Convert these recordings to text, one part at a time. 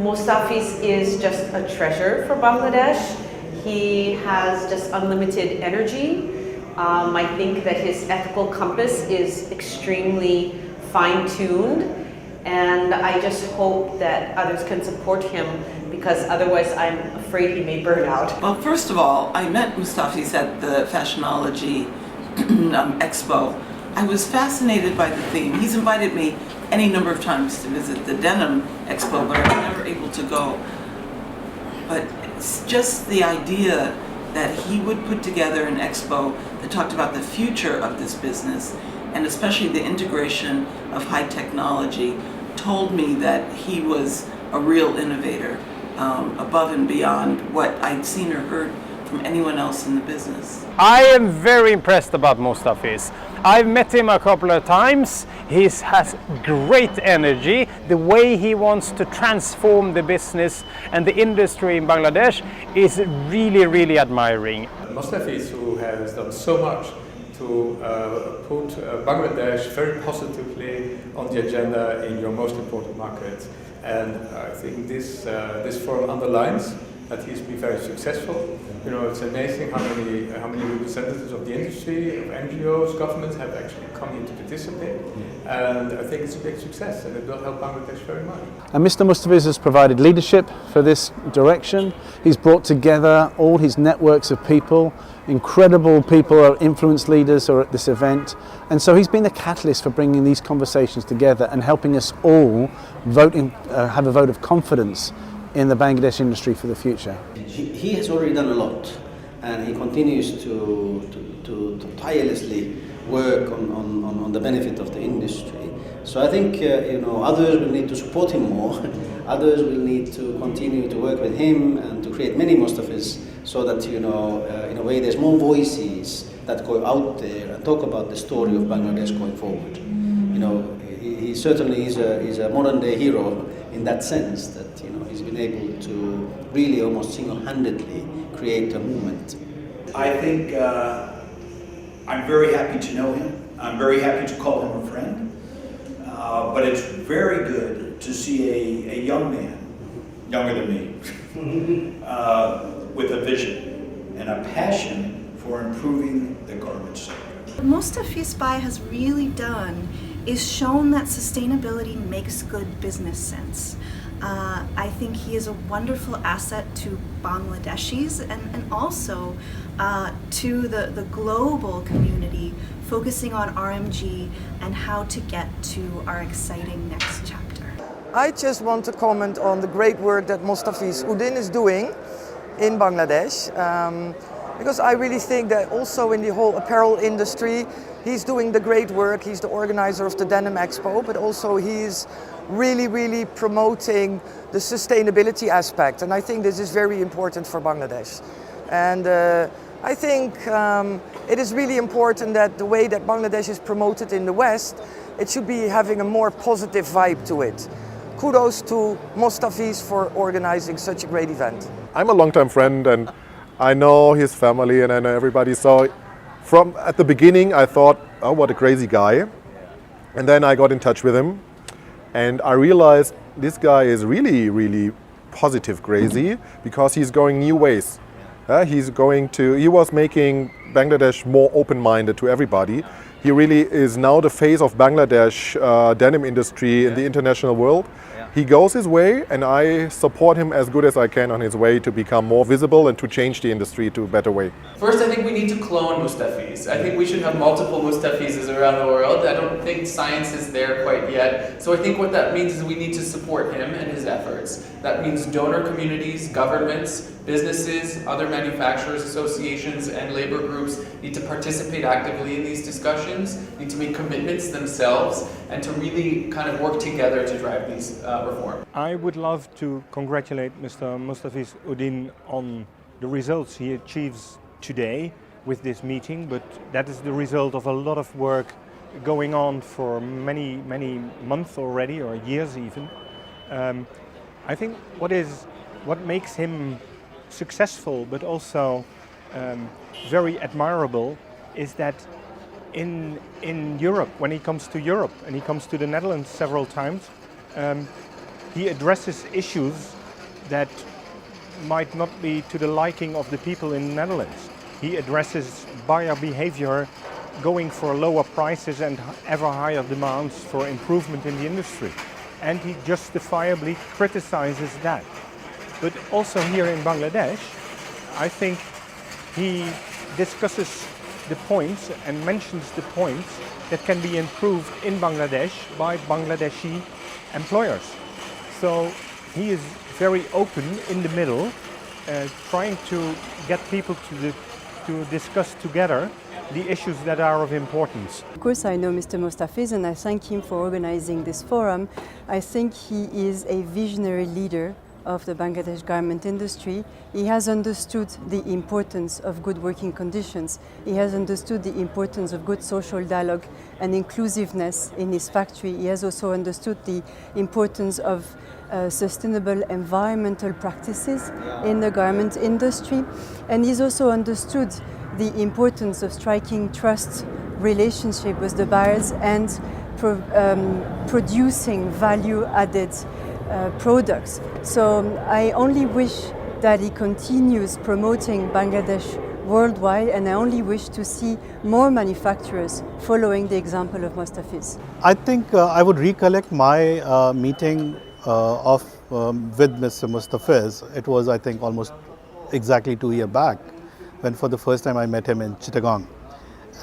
Mostafis is just a treasure for Bangladesh. He has just unlimited energy. I think that his ethical compass is extremely fine-tuned, and I just hope that others can support him, because otherwise I'm afraid he may burn out. Well, first of all, I met Mostafis at the Fashionology Expo. I was fascinated by the theme. He's invited me any number of times to visit the Denim Expo, but I was never able to go. But it's just the idea that he would put together an expo that talked about the future of this business, and especially the integration of high technology, told me that he was a real innovator, above and beyond what I'd seen or heard from anyone else in the business. I am very impressed about Mostafis. I've met him a couple of times. He has great energy. The way he wants to transform the business and the industry in Bangladesh is really, really admiring. Mostafis, who has done so much to put Bangladesh very positively on the agenda in your most important market. And I think this forum underlines that he's been very successful. You know, it's amazing how many representatives of the industry, of NGOs, governments have actually come here to participate. And I think it's a big success, and it will help Bangladesh very much. And Mr. Mostafis has provided leadership for this direction. He's brought together all his networks of people. Incredible people, are influence leaders, are at this event. And so he's been the catalyst for bringing these conversations together and helping us all have a vote of confidence in the Bangladesh industry for the future. He has already done a lot, and he continues to tirelessly work on the benefit of the industry. So I think others will need to support him more. Others will need to continue to work with him and to create many Mostafis, so that in a way there's more voices that go out there and talk about the story of Bangladesh going forward. He certainly is a modern day hero in that sense, that he's been able to really almost single-handedly create a movement. I think I'm very happy to know him. I'm very happy to call him a friend. But it's very good to see a young man, younger than me, with a vision and a passion for improving the garment sector. What Mostafis Bai has really done is shown that sustainability makes good business sense. I think he is a wonderful asset to Bangladeshis and also to the global community, focusing on RMG and how to get to our exciting next chapter. I just want to comment on the great work that Mostafis Udin is doing in Bangladesh, because I really think that also in the whole apparel industry, he's doing the great work. He's the organizer of the Denim Expo, but also he's really promoting the sustainability aspect. And I think this is very important for Bangladesh. And I think it is really important that the way that Bangladesh is promoted in the West, it should be having a more positive vibe to it. Kudos to Mostafis for organizing such a great event. I'm a longtime friend, and I know his family and I know everybody. So at the beginning I thought, oh, what a crazy guy. And then I got in touch with him and I realized this guy is really positive crazy, because he's going new ways. He was making Bangladesh more open-minded to everybody. He really is now the face of Bangladesh denim industry in the international world. He goes his way, and I support him as good as I can on his way to become more visible and to change the industry to a better way. First, I think we need to clone Mostafis. I think we should have multiple Mostafises around the world. I don't think science is there quite yet. So I think what that means is we need to support him and his efforts. That means donor communities, governments, businesses, other manufacturers, associations, and labor groups need to participate actively in these discussions, need to make commitments themselves, and to really kind of work together to drive these reforms. I would love to congratulate Mr. Mostafis Udin on the results he achieves today with this meeting, but that is the result of a lot of work going on for many months already, or years even. I think what makes him successful, but also very admirable, is that in Europe, when he comes to Europe, and he comes to the Netherlands several times, he addresses issues that might not be to the liking of the people in the Netherlands. He addresses buyer behavior going for lower prices and ever higher demands for improvement in the industry. And he justifiably criticizes that. But also here in Bangladesh, I think he discusses the points and mentions the points that can be improved in Bangladesh by Bangladeshi employers. So he is very open in the middle, trying to get people to discuss together the issues that are of importance. Of course, I know Mr. Mostafiz and I thank him for organizing this forum. I think he is a visionary leader of the Bangladesh garment industry. He has understood the importance of good working conditions. He has understood the importance of good social dialogue and inclusiveness in his factory. He has also understood the importance of sustainable environmental practices in the garment industry. And he's also understood the importance of striking trust relationship with the buyers and producing value-added products. So I only wish that he continues promoting Bangladesh worldwide, and I only wish to see more manufacturers following the example of Mostafiz. I think I would recollect my meeting with Mr. Mostafiz. It was, I think, almost exactly 2 years back, when for the first time I met him in Chittagong.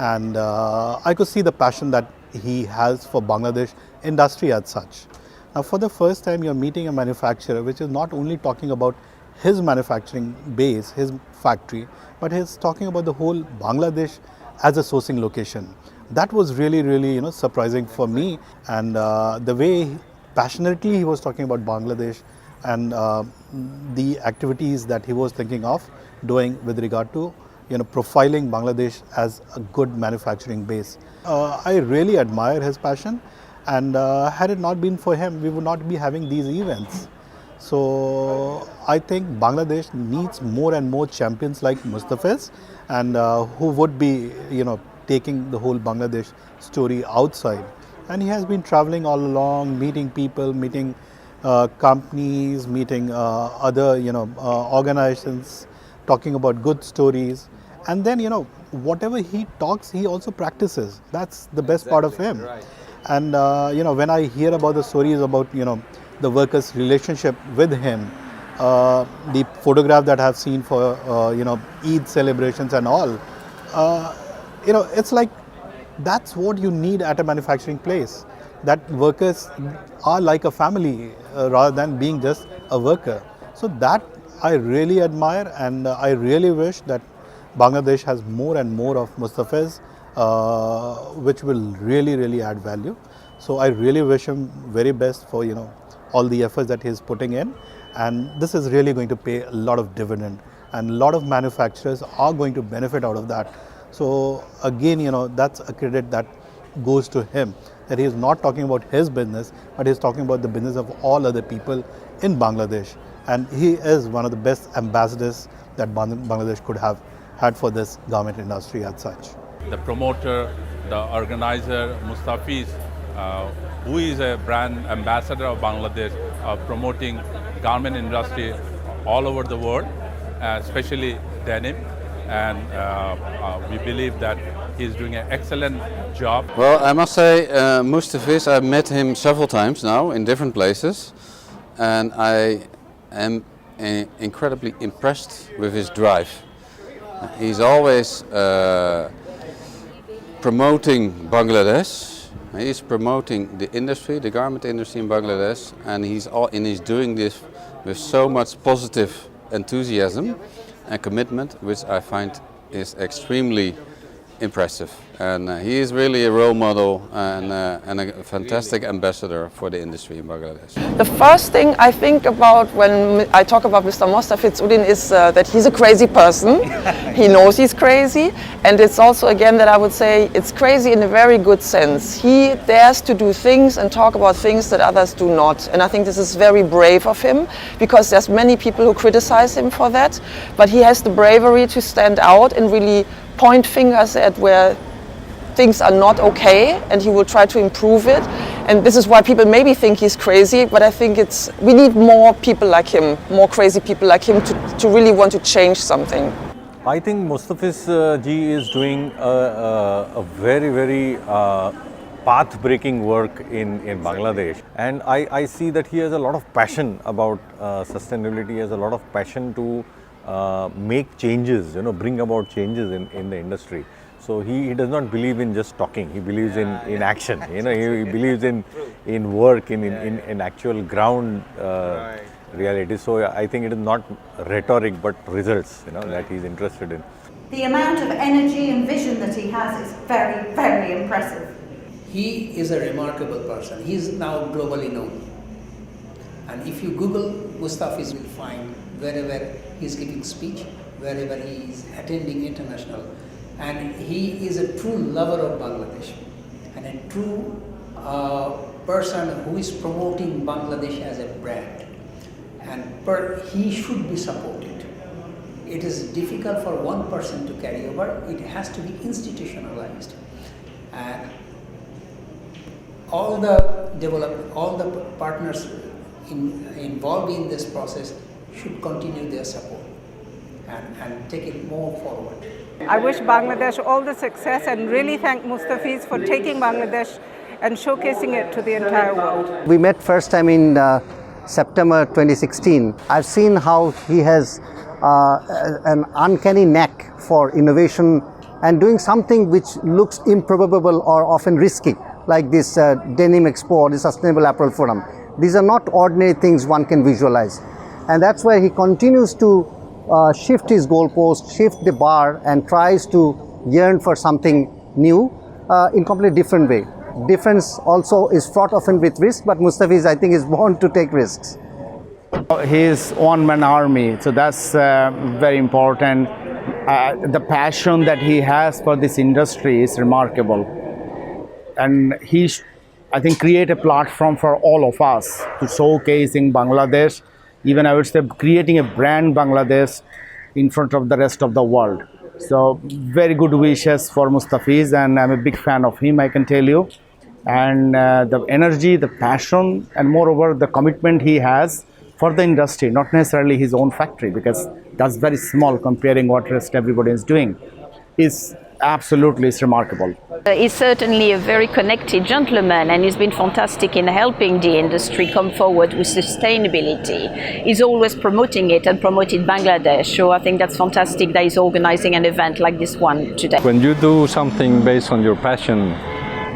And I could see the passion that he has for Bangladesh industry as such. Now, for the first time, you're meeting a manufacturer which is not only talking about his manufacturing base, his factory, but he's talking about the whole Bangladesh as a sourcing location. That was really, really, surprising for me. And the way passionately he was talking about Bangladesh and the activities that he was thinking of doing with regard to, profiling Bangladesh as a good manufacturing base. I really admire his passion. And had it not been for him, we would not be having these events. So I think Bangladesh needs more and more champions like Mostafiz, and who would be, taking the whole Bangladesh story outside. And he has been traveling all along, meeting people, meeting companies, meeting other, organizations, talking about good stories. And then, whatever he talks, he also practices. That's the best part of him. Right. And when I hear about the stories about the workers' relationship with him, the photograph that I've seen for Eid celebrations and all, it's like that's what you need at a manufacturing place. That workers are like a family rather than being just a worker. So that I really admire, and I really wish that Bangladesh has more and more of Mostafiz, which will really, really add value. So I really wish him very best for all the efforts that he's putting in, and this is really going to pay a lot of dividend, and a lot of manufacturers are going to benefit out of that. So again, that's a credit that goes to him, that he is not talking about his business, but he's talking about the business of all other people in Bangladesh, and he is one of the best ambassadors that Bangladesh could have had for this garment industry as such. The promoter, the organizer, Mostafiz, who is a brand ambassador of Bangladesh, promoting garment industry all over the world, especially denim. And we believe that he's doing an excellent job. Well, I must say, Mostafiz, I've met him several times now in different places, and I am incredibly impressed with his drive. He's always promoting Bangladesh. He's promoting the industry, the garment industry in Bangladesh, and he's doing this with so much positive enthusiasm and commitment, which I find is extremely impressive. And he is really a role model and a fantastic ambassador for the industry in Bangladesh. The first thing I think about when I talk about Mr. Mostafiz Udin is that he's a crazy person. He knows he's crazy, and it's also, again, that I would say it's crazy in a very good sense. He dares to do things and talk about things that others do not, and I think this is very brave of him, because there's many people who criticize him for that, but he has the bravery to stand out and really point fingers at where things are not okay, and he will try to improve it. And this is why people maybe think he's crazy, but I think we need more people like him, more crazy people like him to really want to change something. I think Mustafiz ji is doing a very path-breaking work in Bangladesh, and I see that he has a lot of passion about sustainability. He has a lot of passion to make changes, bring about changes in the industry. So he does not believe in just talking. He believes in action. He believes in work, in actual ground reality. So I think it is not rhetoric but results, that he's interested in. The amount of energy and vision that he has is very impressive. He is a remarkable person. He is now globally known. And if you Google Mustafiz, you will find wherever he is giving speech, wherever he is attending international. And he is a true lover of Bangladesh and a true person who is promoting Bangladesh as a brand. And he should be supported. It is difficult for one person to carry over. It has to be institutionalized. And all the partners involved in this process should continue their support and take it more forward. I wish Bangladesh all the success and really thank Mustafiz for taking Bangladesh and showcasing it to the entire world. We met first time in September 2016. I've seen how he has an uncanny knack for innovation and doing something which looks improbable or often risky, like this Denim Expo or the Sustainable Apparel Forum. These are not ordinary things one can visualize. And that's where he continues to shift his goalpost, shift the bar, and tries to yearn for something new in completely different way. Difference also is fraught often with risk, but Mustafiz, I think, is born to take risks. He is one-man army, so that's very important. The passion that he has for this industry is remarkable. And he, I think, create a platform for all of us to showcase in Bangladesh. Even I would say creating a brand Bangladesh in front of the rest of the world. So very good wishes for Mustafiz, and I'm a big fan of him, I can tell you. And the energy, the passion, and moreover the commitment he has for the industry, not necessarily his own factory, because that's very small comparing what rest everybody is doing, is absolutely remarkable. He's certainly a very connected gentleman, and he's been fantastic in helping the industry come forward with sustainability. He's always promoting it and promoted Bangladesh, so I think that's fantastic that he's organizing an event like this one today. When you do something based on your passion,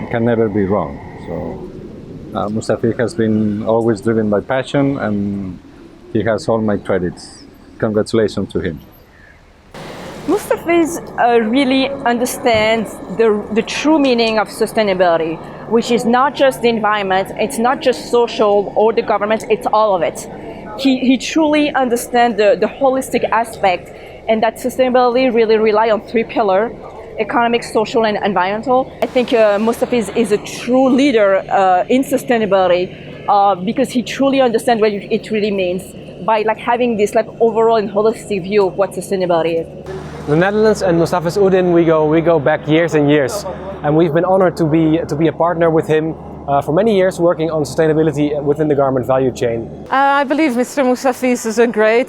it can never be wrong. So Mustafiz has been always driven by passion, and he has all my credits. Congratulations to him. Mustafiz really understands the true meaning of sustainability, which is not just the environment, it's not just social or the government, it's all of it. He truly understands the holistic aspect, and that sustainability really relies on three pillars: economic, social, and environmental. I think Mustafiz is a true leader in sustainability because he truly understands what it really means by having this overall and holistic view of what sustainability is. The Netherlands and Mustafiz Oudin, we go back years and years, and we've been honored to be a partner with him for many years, working on sustainability within the garment value chain. I believe Mr. Mustafiz is a great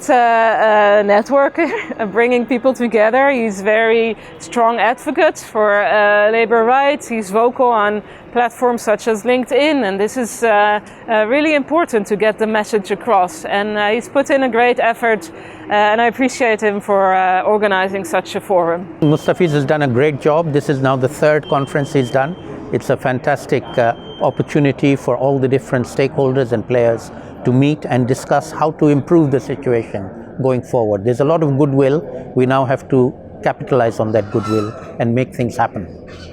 networker, bringing people together. He's very strong advocate for labor rights. He's vocal on platforms such as LinkedIn, and this is really important to get the message across. And he's put in a great effort, and I appreciate him for organizing such a forum. Mustafiz has done a great job. This is now the third conference he's done. It's a fantastic opportunity for all the different stakeholders and players to meet and discuss how to improve the situation going forward. There's a lot of goodwill. We now have to capitalize on that goodwill and make things happen.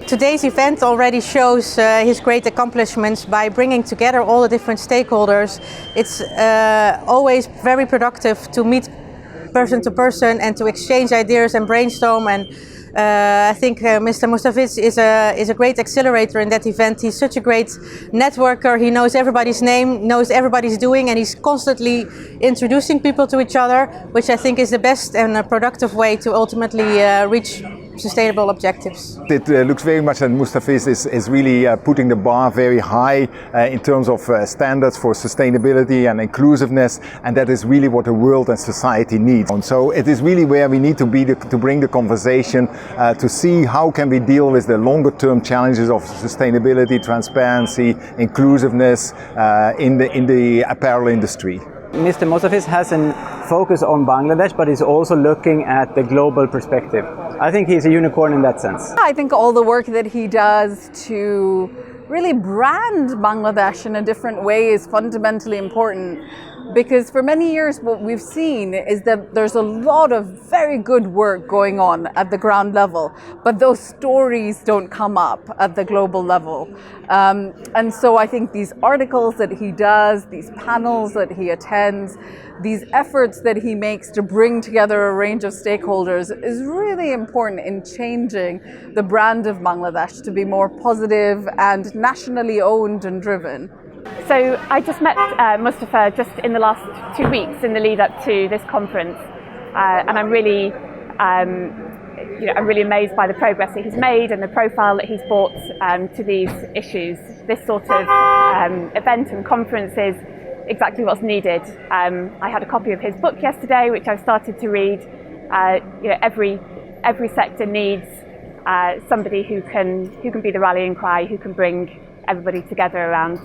Today's event already shows his great accomplishments by bringing together all the different stakeholders. It's always very productive to meet person to person and to exchange ideas and brainstorm, and I think Mr. Mustafiz is a great accelerator in that event. He's such a great networker. He knows everybody's name, knows everybody's doing, and he's constantly introducing people to each other, which I think is the best and a productive way to ultimately reach sustainable objectives. It looks very much that Mustafiz is really putting the bar very high in terms of standards for sustainability and inclusiveness, and that is really what the world and society needs. And so it is really where we need to be to bring the conversation to see how can we deal with the longer term challenges of sustainability, transparency, inclusiveness in the apparel industry. Mr. Mustafiz has a focus on Bangladesh, but he's also looking at the global perspective. I think he's a unicorn in that sense. I think all the work that he does to really brand Bangladesh in a different way is fundamentally important, because for many years what we've seen is that there's a lot of very good work going on at the ground level, but those stories don't come up at the global level. And so I think these articles that he does, these panels that he attends, these efforts that he makes to bring together a range of stakeholders is really important in changing the brand of Bangladesh to be more positive and nationally owned and driven. So I just met Mustafa just in the last 2 weeks in the lead up to this conference, and I'm really amazed by the progress that he's made and the profile that he's brought to these issues. This sort of event and conference is exactly what's needed. I had a copy of his book yesterday, which I've started to read. Every sector needs somebody who can be the rallying cry, who can bring everybody together around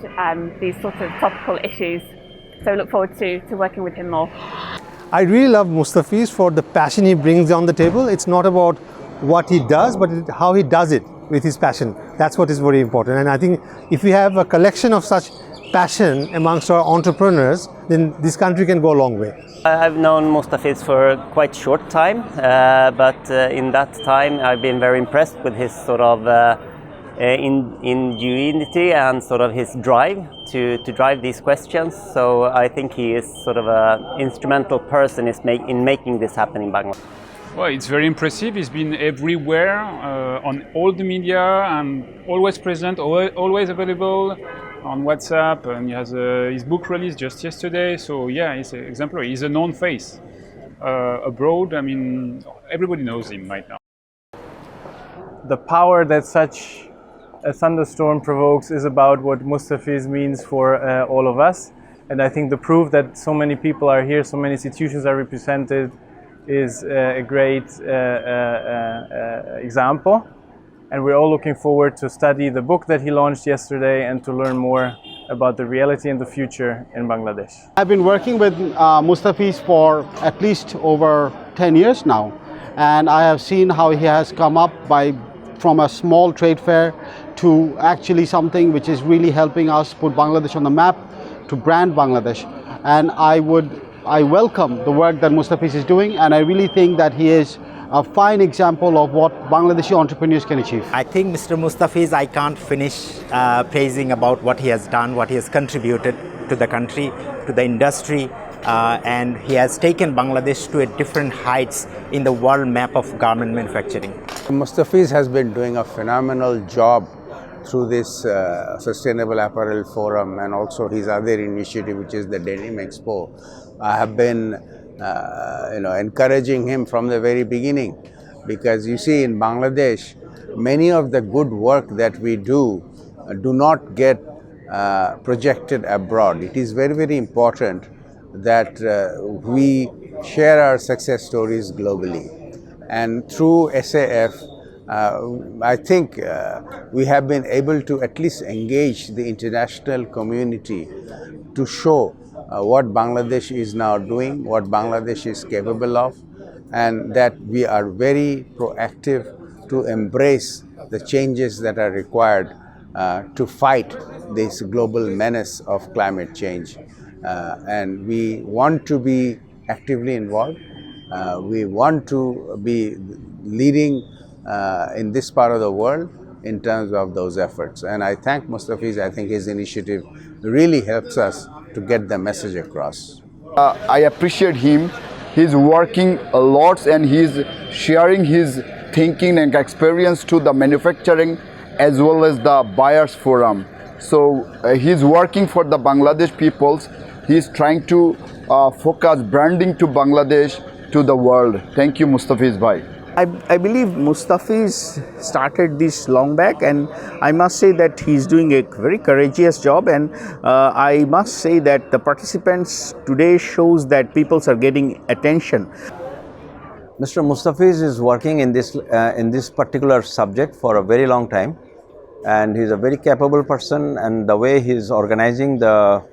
these sort of topical issues. So I look forward to working with him more. I really love Mustafiz for the passion he brings on the table. It's not about what he does, but how he does it with his passion. That's what is very important. And I think if we have a collection of such passion amongst our entrepreneurs, then this country can go a long way. I've known Mustafiz for quite short time, but in that time I've been very impressed with his sort of ingenuity and sort of his drive to drive these questions. So I think he is sort of an instrumental person in making this happen in Bangladesh. Well, it's very impressive. He's been everywhere on all the media and always present, always available on WhatsApp, and he has his book released just yesterday. So yeah, he's exemplary. He's a known face abroad. I mean, everybody knows him right now. The power that such a thunderstorm provokes is about what Mustafiz means for all of us. And I think the proof that so many people are here, so many institutions are represented, is a great example. And we're all looking forward to study the book that he launched yesterday and to learn more about the reality and the future in Bangladesh. I've been working with Mustafiz for at least over 10 years now. And I have seen how he has come up from a small trade fair to actually something which is really helping us put Bangladesh on the map, to brand Bangladesh. And I welcome the work that Mustafiz is doing, and I really think that he is a fine example of what Bangladeshi entrepreneurs can achieve. I think Mr. Mustafiz, I can't finish praising about what he has done, what he has contributed to the country, to the industry, and he has taken Bangladesh to a different heights in the world map of garment manufacturing. Mustafiz has been doing a phenomenal job through this Sustainable Apparel Forum and also his other initiative, which is the Denim Expo. I have been encouraging him from the very beginning, because you see, in Bangladesh, many of the good work that we do not get projected abroad. It is very, very important that we share our success stories globally. And through SAF, I think we have been able to at least engage the international community to show what Bangladesh is now doing, what Bangladesh is capable of, and that we are very proactive to embrace the changes that are required to fight this global menace of climate change. And we want to be actively involved. We want to be leading in this part of the world in terms of those efforts. And I thank Mustafiz. I think his initiative really helps us to get the message across. I appreciate him. He's working a lot and he's sharing his thinking and experience to the manufacturing as well as the buyers forum. So he's working for the Bangladesh peoples. He's trying to focus branding to Bangladesh to the world. Thank you, Mustafiz bhai. I believe Mustafiz started this long back, and I must say that he's doing a very courageous job, and I must say that the participants today shows that people are getting attention. Mr. Mustafiz is working in this particular subject for a very long time, and he's a very capable person, and the way he's organizing the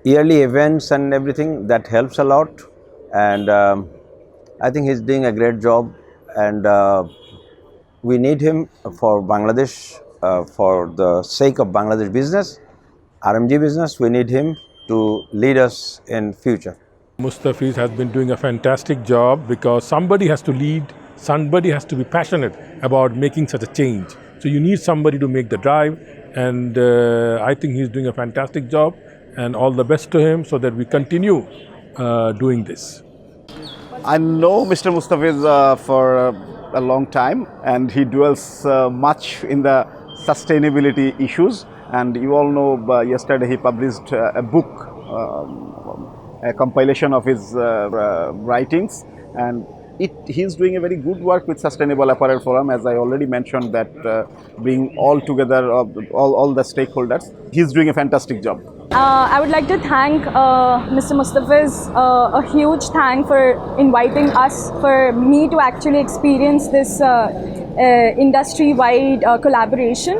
yearly events and everything, that helps a lot, and I think he's doing a great job, and we need him for Bangladesh, for the sake of Bangladesh business, RMG business. We need him to lead us in future. Mustafiz has been doing a fantastic job, because somebody has to lead, somebody has to be passionate about making such a change. So you need somebody to make the drive, and I think he's doing a fantastic job, and all the best to him so that we continue doing this. I know Mr. Mustafiz for a long time, and he dwells much in the sustainability issues. And you all know yesterday he published a book, a compilation of his writings, and he's doing a very good work with Sustainable Apparel Forum, as I already mentioned, that bring all together all the stakeholders. He's doing a fantastic job. I would like to thank Mr. Mustafiz, a huge thank for inviting us, for me to actually experience this industry-wide collaboration.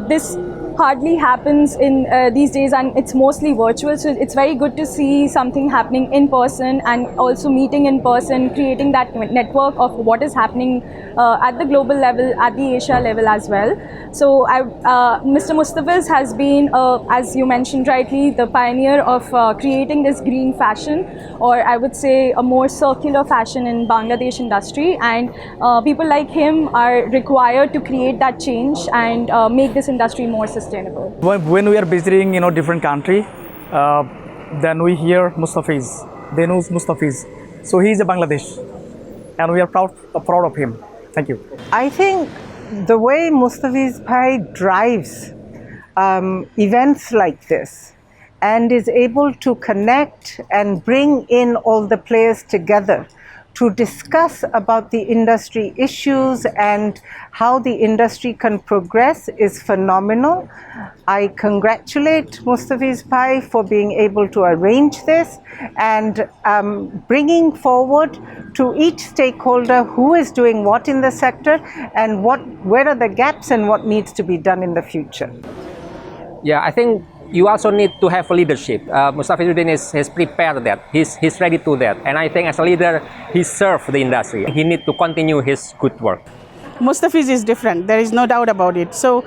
This hardly happens in these days, and it's mostly virtual, so it's very good to see something happening in person, and also meeting in person, creating that network of what is happening at the global level, at the Asia level as well. So Mr. Mustafiz has been, as you mentioned rightly, the pioneer of creating this green fashion, or I would say a more circular fashion in Bangladesh industry, and people like him are required to create that change and make this industry more sustainable. When we are visiting different country, then we hear Mustafiz. They know Mustafiz. So he is a Bangladesh, and we are proud of him. Thank you. I think the way Mustafiz Bhai drives events like this and is able to connect and bring in all the players together to discuss about the industry issues and how the industry can progress is phenomenal. I congratulate Mustafiz Bhai for being able to arrange this and bringing forward to each stakeholder who is doing what in the sector and where are the gaps and what needs to be done in the future. Yeah, I think you also need to have leadership. Mustafizuddin has prepared that. He's ready to that. And I think as a leader, he served the industry. He needs to continue his good work. Mustafiz is different. There is no doubt about it. So,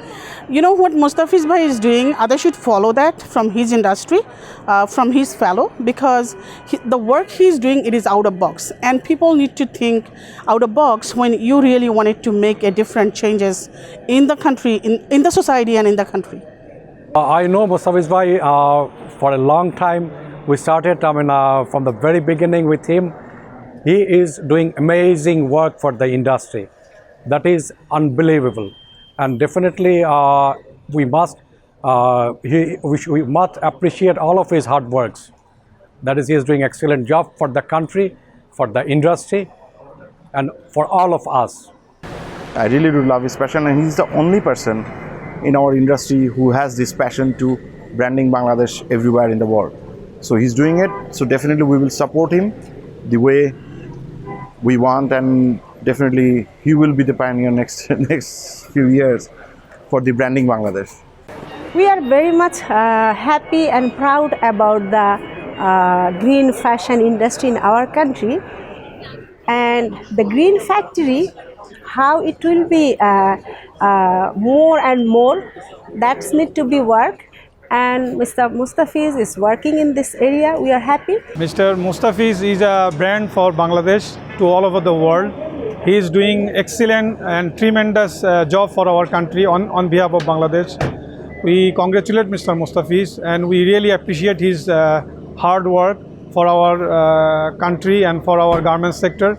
you know what Mustafiz Bhai is doing, others should follow that from his industry, from his fellow, because the work he's doing, it is out of box. And people need to think out of box when you really wanted to make a different changes in the country, in the society and in the country. I know Mustafiz Bhai for a long time. We started from the very beginning with him. He is doing amazing work for the industry. That is unbelievable. And definitely we must appreciate all of his hard works. That is, he is doing excellent job for the country, for the industry, and for all of us. I really do love his passion, and he's the only person in our industry who has this passion to branding Bangladesh everywhere in the world. So he's doing it, so definitely we will support him the way we want, and definitely he will be the pioneer next few years for the branding Bangladesh. We are very much happy and proud about the green fashion industry in our country, and the green factory, how it will be more and more, that's need to be worked, and Mr. Mustafiz is working in this area. We are happy. Mr. Mustafiz is a brand for Bangladesh to all over the world. He is doing excellent and tremendous job for our country on behalf of Bangladesh. We congratulate Mr. Mustafiz, and we really appreciate his hard work for our country and for our garment sector.